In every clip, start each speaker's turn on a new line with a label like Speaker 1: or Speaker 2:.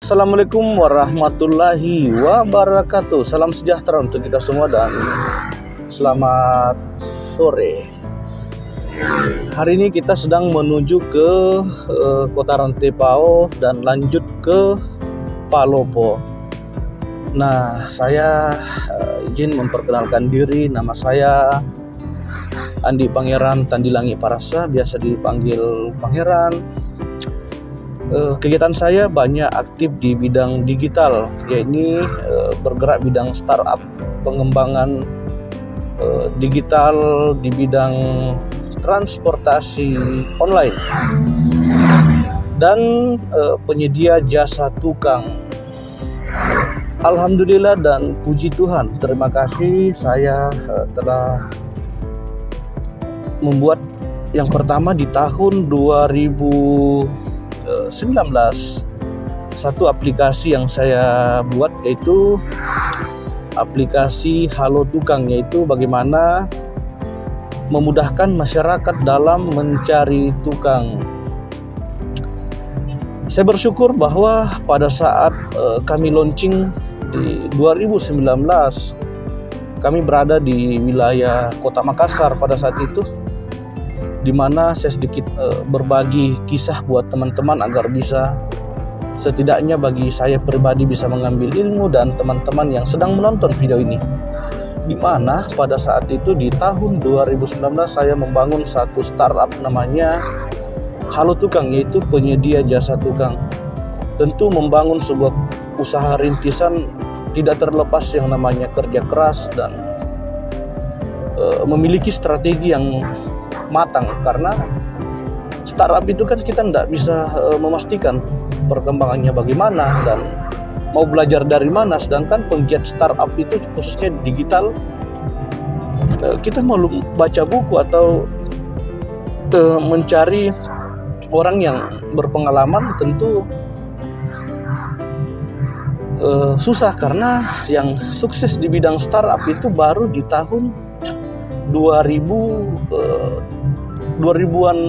Speaker 1: Assalamualaikum warahmatullahi wabarakatuh. Salam sejahtera untuk kita semua dan selamat sore. Hari ini kita sedang menuju ke kota Rantepao dan lanjut ke Palopo. Nah, saya izin memperkenalkan diri. Nama saya Andi Pangeran Tandilangi Parasa, biasa dipanggil Pangeran. Kegiatan saya banyak aktif di bidang digital, yakni bergerak bidang startup, pengembangan digital di bidang transportasi online dan penyedia jasa tukang. Alhamdulillah dan puji Tuhan, terima kasih saya telah membuat yang pertama di tahun 2019 satu aplikasi yang saya buat, yaitu aplikasi Halo Tukang, yaitu bagaimana memudahkan masyarakat dalam mencari tukang. Saya bersyukur bahwa pada saat kami launching di 2019, kami berada di wilayah Kota Makassar pada saat itu, di mana saya sedikit berbagi kisah buat teman-teman agar bisa, setidaknya bagi saya pribadi, bisa mengambil ilmu dan teman-teman yang sedang menonton video ini. Di mana pada saat itu di tahun 2019 saya membangun satu startup namanya Halo Tukang, yaitu penyedia jasa tukang. Tentu membangun sebuah usaha rintisan tidak terlepas yang namanya kerja keras dan memiliki strategi yang matang, karena startup itu kan kita tidak bisa memastikan perkembangannya bagaimana dan mau belajar dari mana. Sedangkan penggiat startup itu khususnya digital, kita mau baca buku atau mencari orang yang berpengalaman tentu susah, karena yang sukses di bidang startup itu baru di tahun 2000-an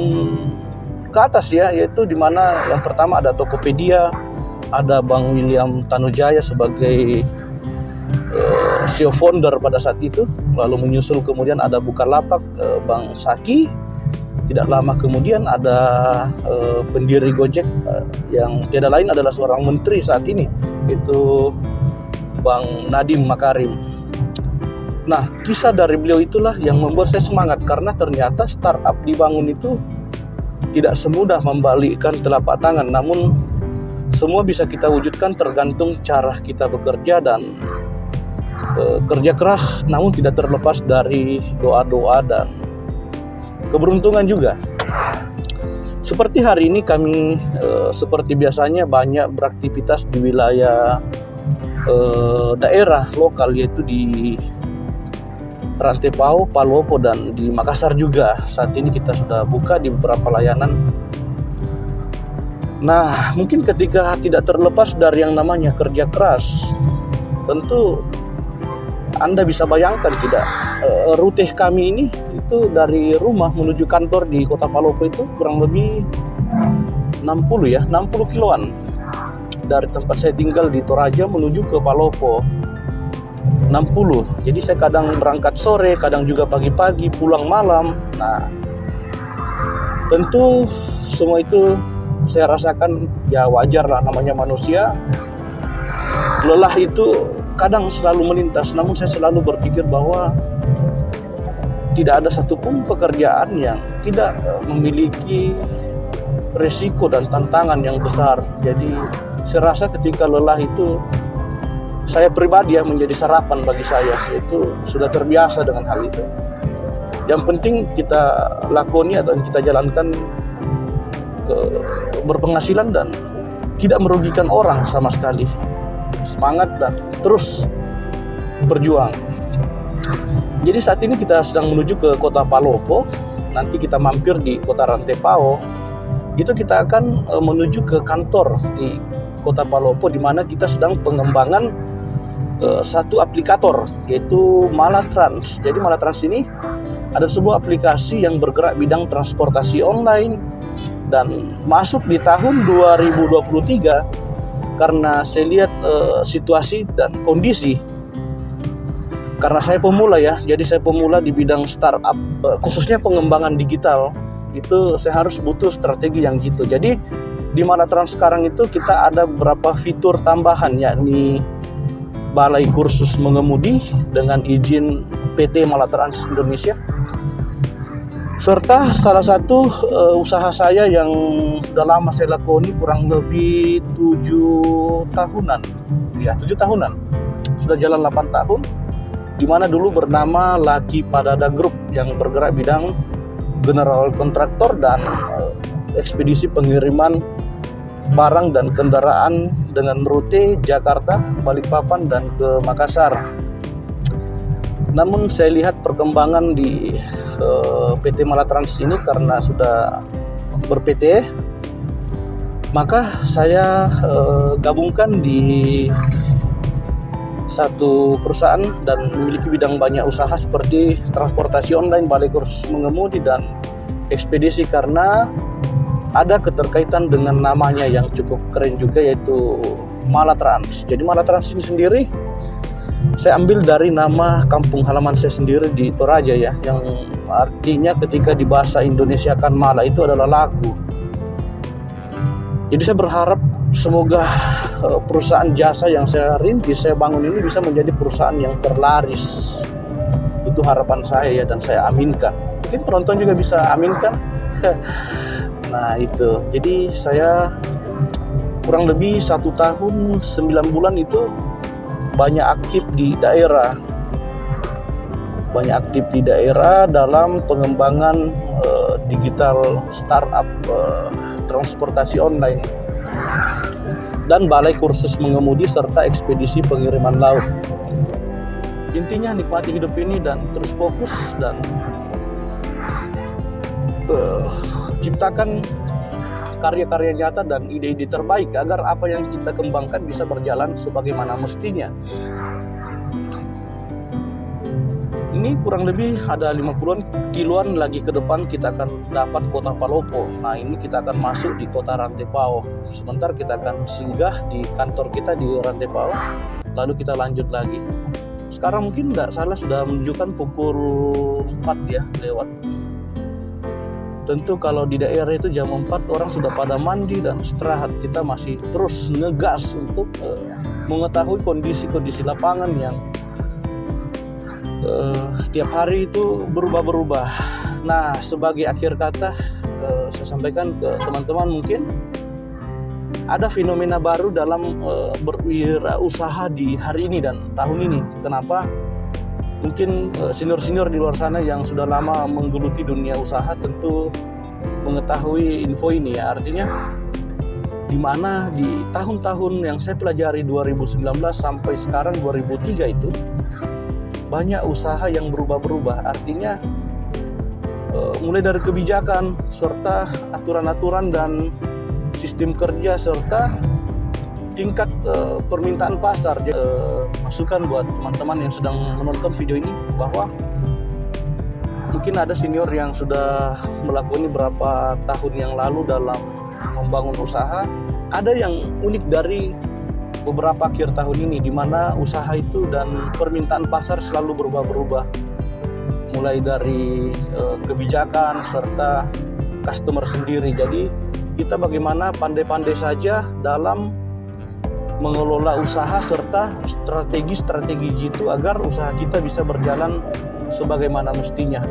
Speaker 1: ke atas ya, yaitu dimana yang pertama ada Tokopedia, ada Bang William Tanujaya sebagai CEO founder pada saat itu, lalu menyusul kemudian ada Bukalapak, Bang Saki. Tidak lama kemudian ada pendiri Gojek yang tidak lain adalah seorang menteri saat ini, yaitu Bang Nadiem Makarim. Nah, kisah dari beliau itulah yang membuat saya semangat, karena ternyata startup dibangun itu tidak semudah membalikkan telapak tangan, namun semua bisa kita wujudkan tergantung cara kita bekerja dan kerja keras, namun tidak terlepas dari doa-doa dan keberuntungan juga. Seperti hari ini kami seperti biasanya banyak beraktivitas di wilayah daerah lokal, yaitu di Rantepao, Palopo, dan di Makassar juga. Saat ini kita sudah buka di beberapa layanan. Nah, mungkin ketika tidak terlepas dari yang namanya kerja keras, tentu Anda bisa bayangkan tidak, rute kami ini itu dari rumah menuju kantor di Kota Palopo itu kurang lebih 60 kiloan. Dari tempat saya tinggal di Toraja menuju ke Palopo 60. Jadi saya kadang berangkat sore, kadang juga pagi-pagi, pulang malam. Nah, tentu semua itu saya rasakan, ya wajar lah, namanya manusia. Lelah itu kadang selalu melintas, namun saya selalu berpikir bahwa tidak ada satupun pekerjaan yang tidak memiliki resiko dan tantangan yang besar. Jadi saya rasa ketika lelah itu, saya pribadi ya, menjadi sarapan bagi saya, itu sudah terbiasa dengan hal itu. Yang penting kita lakoni atau kita jalankan berpenghasilan dan tidak merugikan orang sama sekali. Semangat dan terus berjuang. Jadi saat ini kita sedang menuju ke Kota Palopo. Nanti kita mampir di Kota Rantepao. Itu kita akan menuju ke kantor di Kota Palopo, di mana kita sedang pengembangan satu aplikator, yaitu Malatrans. Jadi Malatrans ini ada sebuah aplikasi yang bergerak bidang transportasi online, dan masuk di tahun 2023 karena saya lihat situasi dan kondisi. Karena saya pemula ya, jadi saya pemula di bidang startup, khususnya pengembangan digital. Itu saya harus butuh strategi yang gitu. Jadi di Malatrans sekarang itu kita ada beberapa fitur tambahan, yakni balai kursus mengemudi dengan izin PT Malatrans Indonesia, serta salah satu usaha saya yang sudah lama saya lakoni, kurang lebih 7 tahunan ya, 7 tahunan, sudah jalan 8 tahun, di mana dulu bernama Laki Padada Group yang bergerak bidang general kontraktor dan ekspedisi pengiriman barang dan kendaraan dengan rute Jakarta, Balikpapan, dan ke Makassar. Namun saya lihat perkembangan di PT Malatrans ini karena sudah ber-PT, maka saya gabungkan di satu perusahaan dan memiliki bidang banyak usaha seperti transportasi online, balai kursus mengemudi, dan ekspedisi, karena ada keterkaitan dengan namanya yang cukup keren juga, yaitu Malatrans. Jadi Malatrans ini sendiri saya ambil dari nama kampung halaman saya sendiri di Toraja ya, yang artinya ketika di bahasa Indonesia kan mala itu adalah laku. Jadi saya berharap semoga perusahaan jasa yang saya rintis, saya bangun ini bisa menjadi perusahaan yang berlaris. Itu harapan saya ya, dan saya aminkan. Mungkin penonton juga bisa aminkan. Nah itu, jadi saya kurang lebih 1 tahun 9 bulan itu banyak aktif di daerah. Banyak aktif di daerah dalam pengembangan digital startup transportasi online dan balai kursus mengemudi serta ekspedisi pengiriman laut. Intinya nikmati hidup ini dan terus fokus dan ciptakan karya-karya nyata dan ide-ide terbaik agar apa yang kita kembangkan bisa berjalan sebagaimana mestinya. Ini kurang lebih ada 50-an kiloan lagi ke depan kita akan dapat kota Palopo. Nah ini kita akan masuk di kota Rantepao. Sebentar kita akan singgah di kantor kita di Rantepao, lalu kita lanjut lagi. Sekarang mungkin tidak salah sudah menunjukkan pukul 4 ya lewat. Tentu kalau di daerah itu jam 4 orang sudah pada mandi dan istirahat. Kita masih terus ngegas untuk mengetahui kondisi-kondisi lapangan yang tiap hari itu berubah-berubah. Nah, sebagai akhir kata, saya sampaikan ke teman-teman, mungkin ada fenomena baru dalam berwirausaha di hari ini dan tahun ini. Kenapa? Mungkin senior-senior di luar sana yang sudah lama menggeluti dunia usaha tentu mengetahui info ini ya. Artinya di mana di tahun-tahun yang saya pelajari 2019 sampai sekarang 2003 itu banyak usaha yang berubah-berubah. Artinya mulai dari kebijakan serta aturan-aturan dan sistem kerja serta tingkat permintaan pasar. Masukan buat teman-teman yang sedang menonton video ini bahwa mungkin ada senior yang sudah melakukan beberapa tahun yang lalu dalam membangun usaha. Ada yang unik dari beberapa akhir tahun ini, di mana usaha itu dan permintaan pasar selalu berubah-berubah, mulai dari kebijakan serta customer sendiri. Jadi kita bagaimana pandai-pandai saja dalam mengelola usaha serta strategi-strategi itu agar usaha kita bisa berjalan sebagaimana mestinya.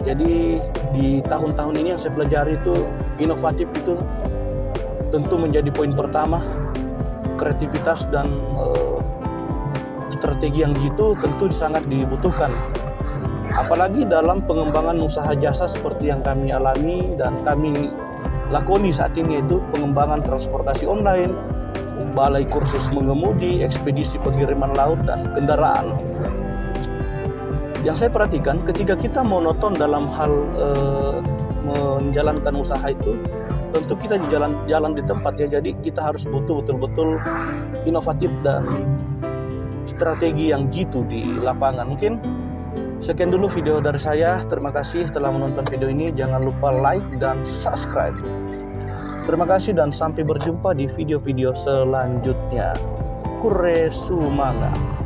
Speaker 1: Jadi di tahun-tahun ini yang saya pelajari itu inovatif itu tentu menjadi poin pertama. Kreativitas dan strategi yang gitu tentu sangat dibutuhkan, apalagi dalam pengembangan usaha jasa seperti yang kami alami dan kami lakoni saat ini, yaitu pengembangan transportasi online, balai kursus mengemudi, ekspedisi pengiriman laut dan kendaraan. Yang saya perhatikan ketika kita monoton dalam hal menjalankan usaha itu, tentu kita jalan di tempat ya. Jadi kita harus butuh betul-betul inovatif dan strategi yang jitu di lapangan. Mungkin sekian dulu video dari saya. Terima kasih telah menonton video ini. Jangan lupa like dan subscribe. Terima kasih dan sampai berjumpa di video-video selanjutnya. Kure sumanga.